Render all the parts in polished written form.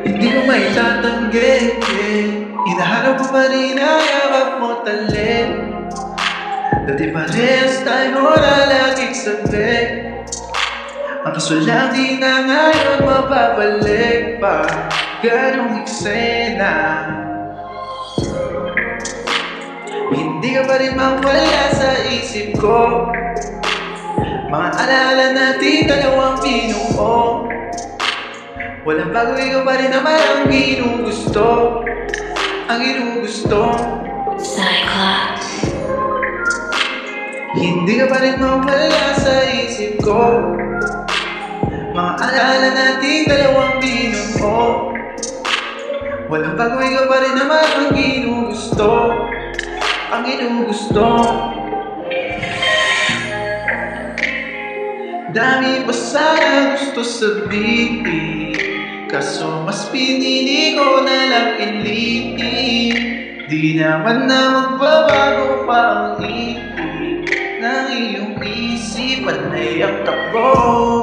Hindi ko maitatanggi, hinahanap ko pa rin ang yakap mo talim. Dati parehas tayo na laging sabi. Ang kaso lang di na ngayon mababalik pa ganong eksena. Hindi ka pa rin mawala sa isip ko. Mga alaala natin dalawang binuo. Walang bago, ikaw pa rin naman ang ginugusto. Ang ginugusto Cyclops. Hindi ka pa rin mawala sa isip ko. Mga alaala natin dalawang binuo. Walang bago, ikaw pa rin naman ang ginugusto. Ang ginugusto. Dami pa sana gusto sabihin, kaso mas pinili ko na lang ilitin. Di naman na magbabago pa ang itig ng iyong isipan ay ang takbo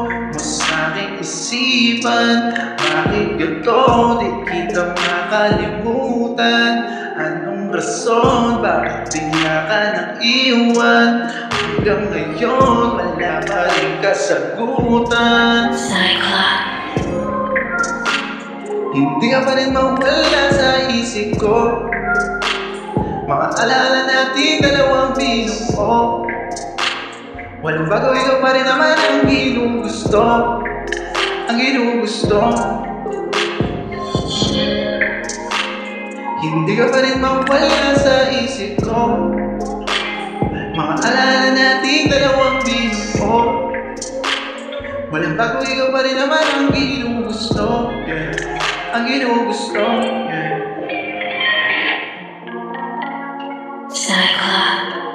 mo sa aking isipan. Bakit ganito di kita makalimutan? Anong rason? Bakit bigla ka nang iwan? Hanggang ngayon wala pa rin kasagutan. Cyclops. Hindi ka pa rin mawala sa isip ko. Mga alaala natin dalawang binuo. Walang bago, ikaw pa rin naman ang ginugusto. Ang ginugusto. Hindi ka pa rin mawala sa isip ko. Mga alaala natin dalawang binuo. Walang bago, ikaw pa rin naman ang ginugusto. Ang ginugusto. Cyclops.